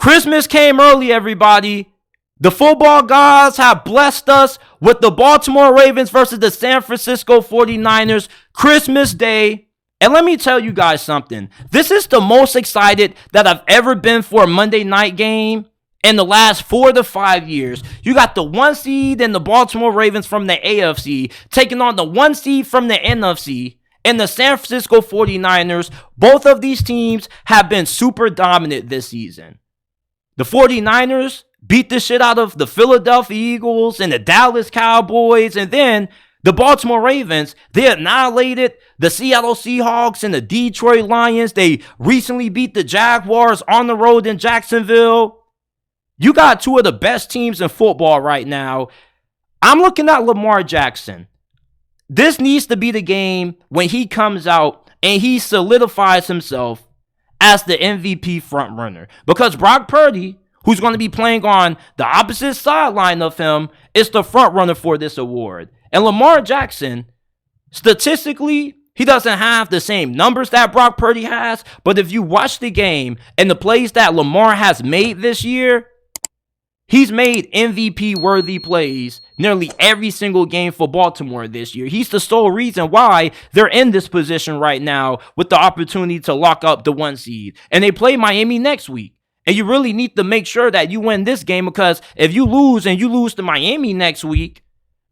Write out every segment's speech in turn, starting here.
Christmas came early, everybody. The football gods have blessed us with the Baltimore Ravens versus the San Francisco 49ers Christmas Day. And let me tell you guys something. This is the most excited that I've ever been for a Monday night game in the last 4 to 5 years. You got the 1 seed and the Baltimore Ravens from the AFC taking on the 1 seed from the NFC and the San Francisco 49ers. Both of these teams have been super dominant this season. The 49ers beat the shit out of the Philadelphia Eagles and the Dallas Cowboys, and then the Baltimore Ravens, they annihilated the Seattle Seahawks and the Detroit Lions. They recently beat the Jaguars on the road in Jacksonville. You got two of the best teams in football right now. I'm looking at Lamar Jackson. This needs to be the game when he comes out and he solidifies himself as the MVP frontrunner. Because Brock Purdy, who's going to be playing on the opposite sideline of him, is the frontrunner for this award. And Lamar Jackson, statistically, he doesn't have the same numbers that Brock Purdy has. But if you watch the game and the plays that Lamar has made this year, he's made MVP-worthy plays nearly every single game for Baltimore this year. He's the sole reason why they're in this position right now with the opportunity to lock up the 1 seed. And they play Miami next week. And you really need to make sure that you win this game, because if you lose and you lose to Miami next week,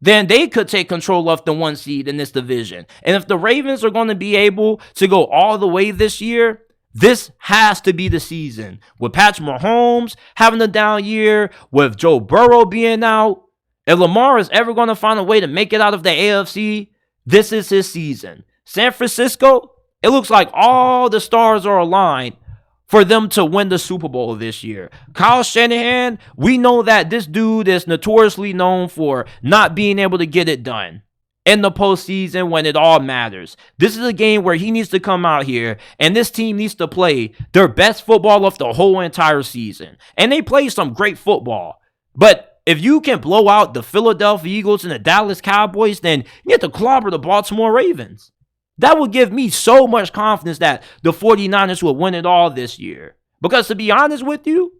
then they could take control of the 1 seed in this division. And if the Ravens are going to be able to go all the way this year, this has to be the season. With Patrick Mahomes having a down year, with Joe Burrow being out, if Lamar is ever going to find a way to make it out of the AFC, this is his season. San Francisco, it looks like all the stars are aligned for them to win the Super Bowl this year. Kyle Shanahan, we know that this dude is notoriously known for not being able to get it done in the postseason when it all matters. This is a game where he needs to come out here, and this team needs to play their best football of the whole entire season. And they play some great football. But if you can blow out the Philadelphia Eagles and the Dallas Cowboys, then you have to clobber the Baltimore Ravens. That would give me so much confidence that the 49ers will win it all this year. Because to be honest with you,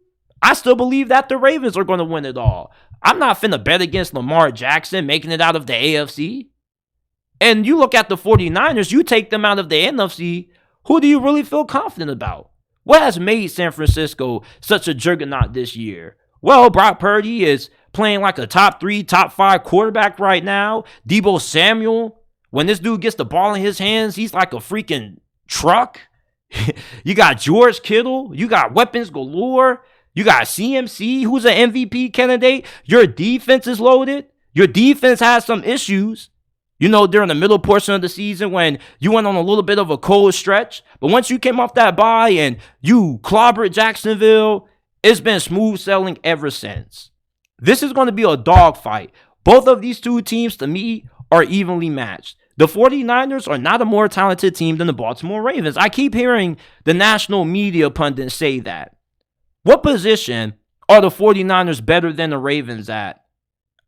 I still believe that the Ravens are going to win it all. I'm not finna bet against Lamar Jackson making it out of the AFC. And you look at the 49ers, you take them out of the NFC, who do you really feel confident about? What has made San Francisco such a juggernaut this year? Well, Brock Purdy is playing like a top 3, top 5 quarterback right now. Deebo Samuel, when this dude gets the ball in his hands, he's like a freaking truck. You got George Kittle. You got weapons galore. You got CMC, who's an MVP candidate. Your defense is loaded. Your defense has some issues, during the middle portion of the season when you went on a little bit of a cold stretch. But once you came off that bye and you clobbered Jacksonville, it's been smooth sailing ever since. This is going to be a dogfight. Both of these two teams, to me, are evenly matched. The 49ers are not a more talented team than the Baltimore Ravens. I keep hearing the national media pundits say that. What position are the 49ers better than the Ravens at?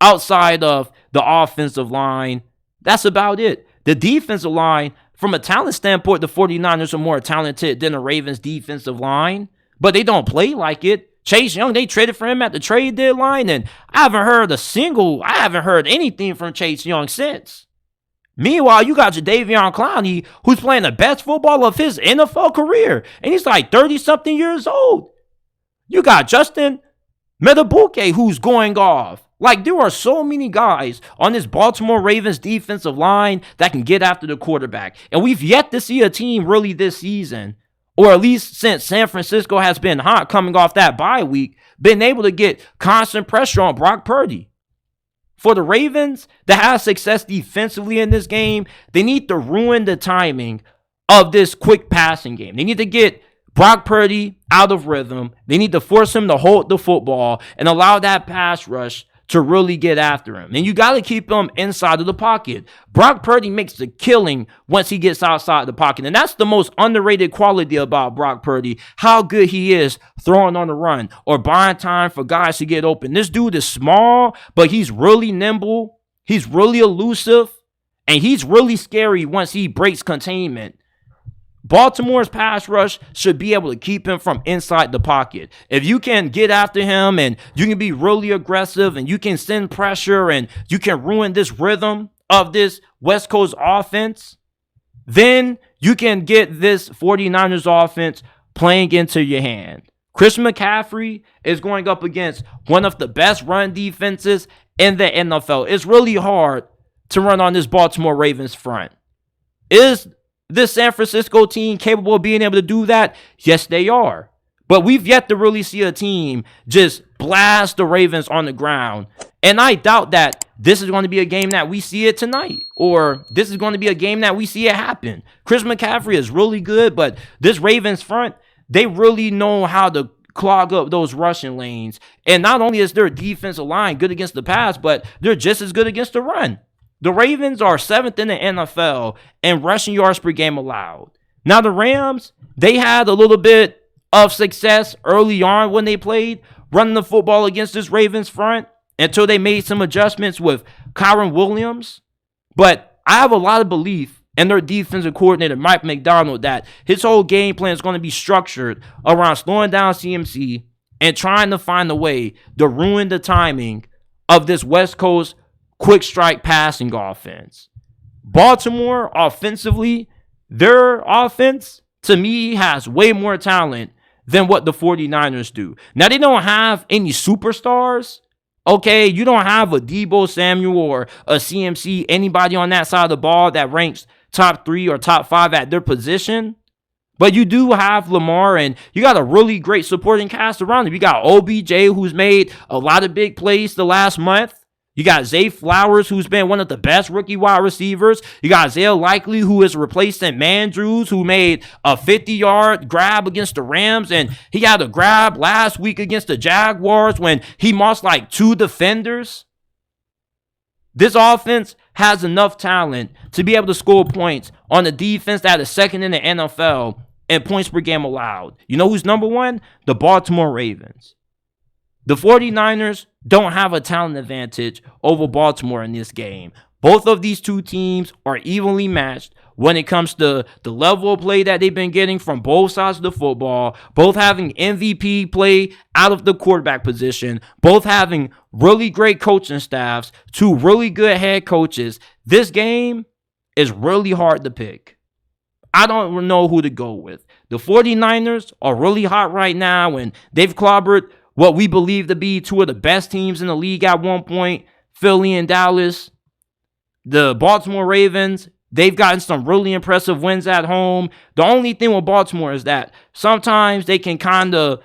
Outside of the offensive line, that's about it. The defensive line, from a talent standpoint, the 49ers are more talented than the Ravens defensive line, but they don't play like it. Chase Young, they traded for him at the trade deadline, and I haven't heard anything from Chase Young since. Meanwhile, you got Jadeveon Clowney, who's playing the best football of his NFL career, and he's like 30-something years old. You got Justin Metabuke, who's going off. Like, there are so many guys on this Baltimore Ravens defensive line that can get after the quarterback, and we've yet to see a team really this season, or at least since San Francisco has been hot coming off that bye week, been able to get constant pressure on Brock Purdy. For the Ravens to have success defensively in this game, they need to ruin the timing of this quick passing game. They need to get Brock Purdy out of rhythm. They need to force him to hold the football and allow that pass rush to really get after him. And you got to keep him inside of the pocket. Brock Purdy makes the killing once he gets outside the pocket. And that's the most underrated quality about Brock Purdy, how good he is throwing on the run or buying time for guys to get open. This dude is small, but he's really nimble. He's really elusive. And he's really scary once he breaks containment. Baltimore's pass rush should be able to keep him from inside the pocket. If you can get after him and you can be really aggressive and you can send pressure and you can ruin this rhythm of this West Coast offense, then you can get this 49ers offense playing into your hand. Chris McCaffrey is going up against one of the best run defenses in the NFL. It's really hard to run on this Baltimore Ravens front. Is this San Francisco team capable of being able to do that? Yes, they are. But we've yet to really see a team just blast the Ravens on the ground. And I doubt that this is going to be a game that we see it tonight, or this is going to be a game that we see it happen. Chris McCaffrey is really good, but this Ravens front, they really know how to clog up those rushing lanes. And not only is their defensive line good against the pass, but they're just as good against the run. The Ravens are 7th in the NFL in rushing yards per game allowed. Now, the Rams, they had a little bit of success early on when they played running the football against this Ravens front until they made some adjustments with Kyron Williams. But I have a lot of belief in their defensive coordinator, Mike McDonald, that his whole game plan is going to be structured around slowing down CMC and trying to find a way to ruin the timing of this West Coast quick strike passing offense. Baltimore, offensively, their offense, to me, has way more talent than what the 49ers do. Now, they don't have any superstars. Okay, you don't have a Deebo Samuel or a CMC, anybody on that side of the ball that ranks top 3 or top 5 at their position. But you do have Lamar, and you got a really great supporting cast around him. You got OBJ, who's made a lot of big plays the last month. You got Zay Flowers, who's been one of the best rookie wide receivers. You got Isaiah Likely, who is replacing Mandrews, who made a 50-yard grab against the Rams. And he had a grab last week against the Jaguars when he mossed like 2 defenders. This offense has enough talent to be able to score points on a defense that is 2nd in the NFL in points per game allowed. You know who's number 1? The Baltimore Ravens. The 49ers don't have a talent advantage over Baltimore in this game. Both of these two teams are evenly matched when it comes to the level of play that they've been getting from both sides of the football, both having MVP play out of the quarterback position, both having really great coaching staffs, 2 really good head coaches. This game is really hard to pick. I don't know who to go with. The 49ers are really hot right now, and they've clobbered what we believe to be 2 of the best teams in the league at one point, Philly and Dallas. The Baltimore Ravens, they've gotten some really impressive wins at home. The only thing with Baltimore is that sometimes they can kind of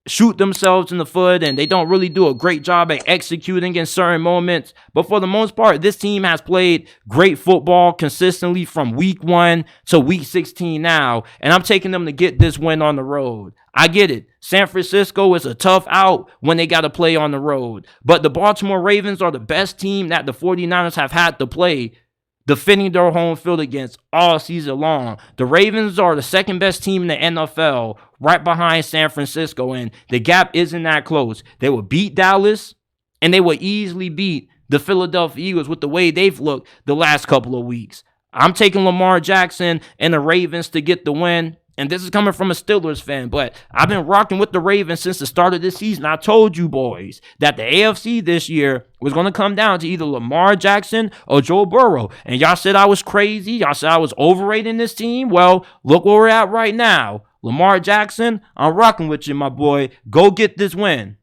shoot themselves in the foot and they don't really do a great job at executing in certain moments. But for the most part, this team has played great football consistently from week 1 to week 16 now. And I'm taking them to get this win on the road. I get it. San Francisco is a tough out when they got to play on the road. But the Baltimore Ravens are the best team that the 49ers have had to play defending their home field against all season long. The Ravens are the 2nd best team in the NFL, right behind San Francisco, and the gap isn't that close. They will beat Dallas, and they will easily beat the Philadelphia Eagles with the way they've looked the last couple of weeks. I'm taking Lamar Jackson and the Ravens to get the win. And this is coming from a Steelers fan, but I've been rocking with the Ravens since the start of this season. I told you boys that the AFC this year was going to come down to either Lamar Jackson or Joe Burrow. And y'all said I was crazy. Y'all said I was overrating this team. Well, look where we're at right now. Lamar Jackson, I'm rocking with you, my boy. Go get this win.